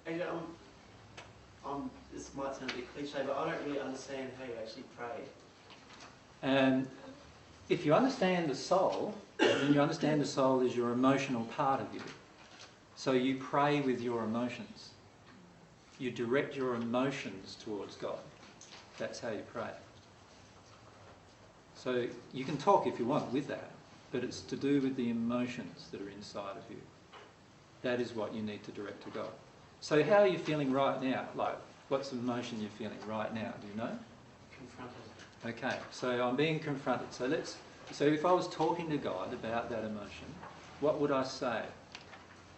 Hey, this might sound a bit cliche, but I don't really understand how you actually pray. And if you understand the soul, then you understand the soul is your emotional part of you. So you pray with your emotions. You direct your emotions towards God. That's how you pray. So you can talk if you want with that, but it's to do with the emotions that are inside of you. That is what you need to direct to God. So how are you feeling right now? Like, what's the emotion you're feeling right now? Do you know? Confronted. Okay, so I'm being confronted. So if I was talking to God about that emotion, what would I say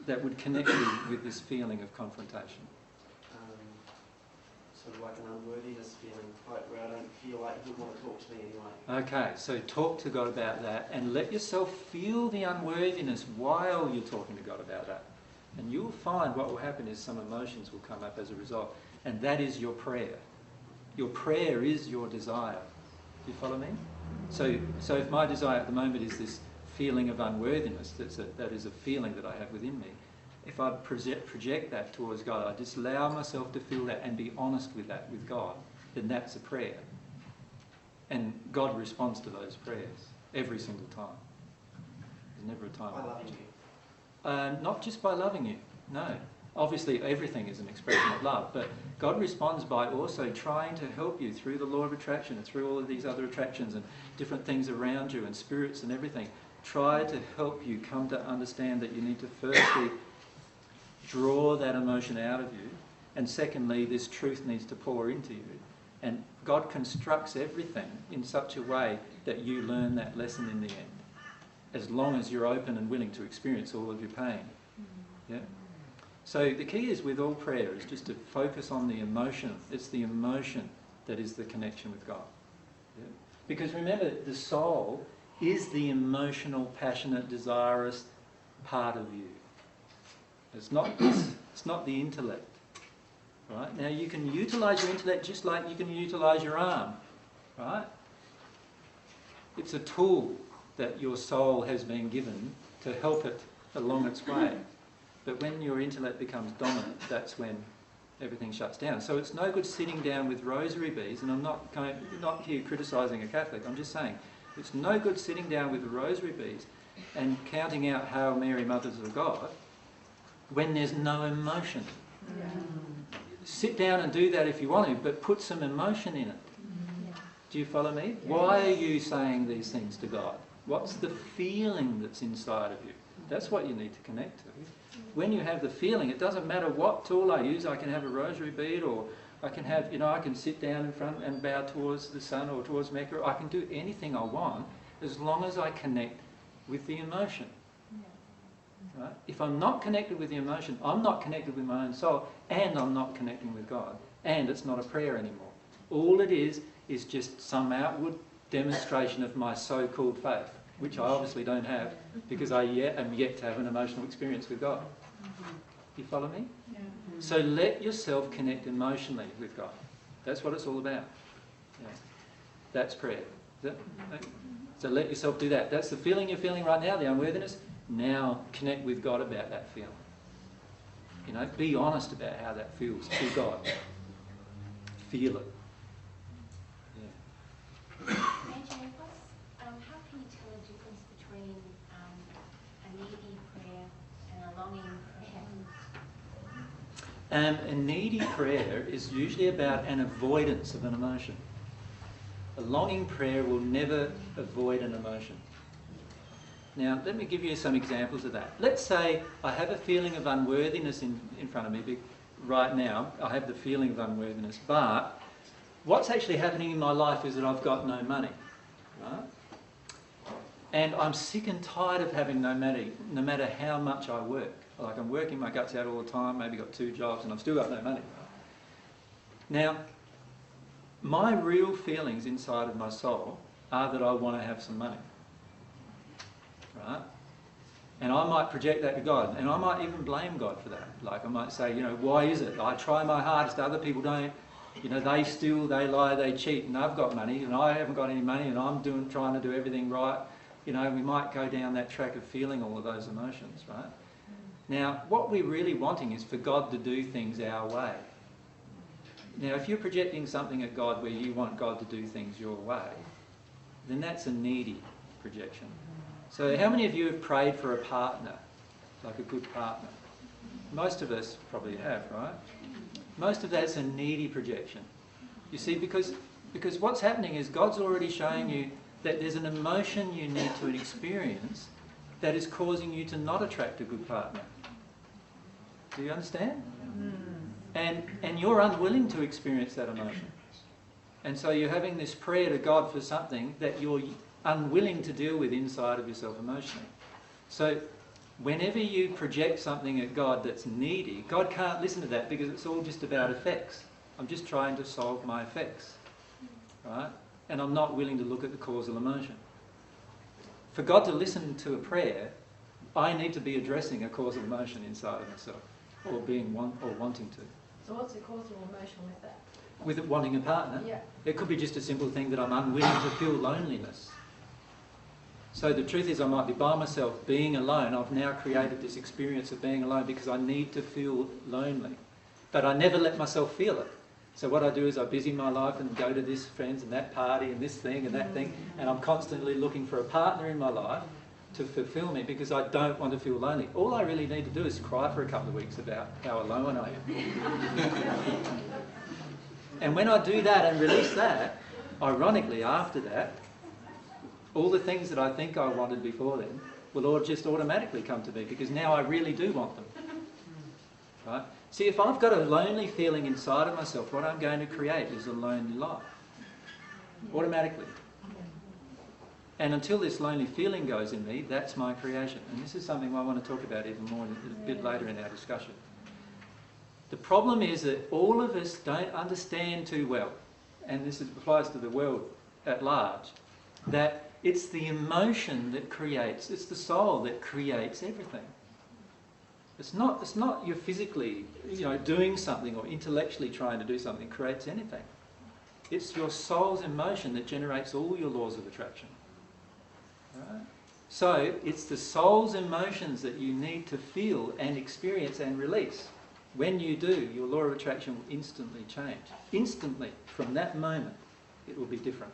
that would connect me with this feeling of confrontation? Sort of like an unworthiness feeling, like where I don't feel like He would want to talk to me anyway. Okay, so talk to God about that and let yourself feel the unworthiness while you're talking to God about that. And you'll find what will happen is some emotions will come up as a result. And that is your prayer. Your prayer is your desire. Do you follow me? So if my desire at the moment is this feeling of unworthiness, that is a feeling that I have within me, if I project that towards God, I just allow myself to feel that and be honest with that, with God, then that's a prayer. And God responds to those prayers every single time. There's never a time. By loving you. Not just by loving you, no. Obviously everything is an expression of love, but God responds by also trying to help you through the law of attraction and through all of these other attractions and different things around you and spirits and everything. Try to help you come to understand that you need to firstly draw that emotion out of you, and secondly, this truth needs to pour into you. And God constructs everything in such a way that you learn that lesson in the end, as long as you're open and willing to experience all of your pain. Yeah? So the key is with all prayer is just to focus on the emotion. It's the emotion that is the connection with God. Yeah? Because remember, the soul is the emotional, passionate, desirous part of you. It's not the intellect. Right? Now you can utilise your intellect just like you can utilise your arm. Right? It's a tool that your soul has been given to help it along its way. But when your intellect becomes dominant, that's when everything shuts down. So it's no good sitting down with rosary beads, and I'm not here criticising a Catholic, I'm just saying it's no good sitting down with the rosary beads and counting out Hail Mary, Mothers of God, when there's no emotion. Yeah. Sit down and do that if you want to, but put some emotion in it. Yeah. Do you follow me? Yeah. Why are you saying these things to God? What's the feeling that's inside of you? That's what you need to connect to. When you have the feeling, it doesn't matter what tool I use. I can have a rosary bead, or I can have, I can sit down in front and bow towards the sun or towards Mecca. I can do anything I want as long as I connect with the emotion. Right? If I'm not connected with the emotion, I'm not connected with my own soul, and I'm not connecting with God. And it's not a prayer anymore. All it is just some outward demonstration of my so-called faith, which I obviously don't have, because I am yet to have an emotional experience with God. You follow me? Yeah. So let yourself connect emotionally with God. That's what it's all about. Yeah. That's prayer. So let yourself do that. That's the feeling you're feeling right now, the unworthiness. Now connect with God about that feeling. Be honest about how that feels to God. Feel it. Yeah. How can you tell the difference between a needy prayer and a longing prayer? A needy prayer is usually about an avoidance of an emotion. A longing prayer will never avoid an emotion. Now, let me give you some examples of that. Let's say I have a feeling of unworthiness in front of me right now. I have the feeling of unworthiness, but what's actually happening in my life is that I've got no money. Right? And I'm sick and tired of having no money, no matter how much I work. Like, I'm working my guts out all the time, maybe got 2 jobs, and I've still got no money. Now, my real feelings inside of my soul are that I want to have some money. Right? And I might project that to God, and I might even blame God for that. Like, I might say, why is it? I try my hardest, other people don't. They steal, they lie, they cheat, and I've got money, and I haven't got any money, and I'm trying to do everything right. We might go down that track of feeling all of those emotions, right? Now, what we're really wanting is for God to do things our way. Now, if you're projecting something at God where you want God to do things your way, then that's a needy projection. So how many of you have prayed for a partner, like a good partner? Most of us probably have, right? Most of that's a needy projection. You see, because what's happening is God's already showing you that there's an emotion you need to experience that is causing you to not attract a good partner. Do you understand? And you're unwilling to experience that emotion. And so you're having this prayer to God for something that you're unwilling to deal with inside of yourself emotionally. So whenever you project something at God that's needy, God can't listen to that because it's all just about effects. I'm just trying to solve my effects, right? And I'm not willing to look at the causal emotion. For God to listen to a prayer, I need to be addressing a causal emotion inside of myself, or wanting to. So what's the causal emotion with that? With it wanting a partner, Yeah. it could be just a simple thing that I'm unwilling to feel loneliness. So the truth is I might be by myself, being alone. I've now created this experience of being alone because I need to feel lonely. But I never let myself feel it. So what I do is I busy my life and go to this friends and that party and this thing and that thing, and I'm constantly looking for a partner in my life to fulfill me because I don't want to feel lonely. All I really need to do is cry for a couple of weeks about how alone I am. And when I do that and release that, ironically after that, all the things that I think I wanted before then will all just automatically come to me because now I really do want them. Right? See, if I've got a lonely feeling inside of myself, what I'm going to create is a lonely life. Automatically. And until this lonely feeling goes in me, that's my creation. And this is something I want to talk about even more a bit later in our discussion. The problem is that all of us don't understand too well, and this applies to the world at large, that it's the emotion that creates, it's the soul that creates everything. It's not you physically, doing something or intellectually trying to do something creates anything. It's your soul's emotion that generates all your laws of attraction. Right? So it's the soul's emotions that you need to feel and experience and release. When you do, your law of attraction will instantly change. Instantly, from that moment, it will be different.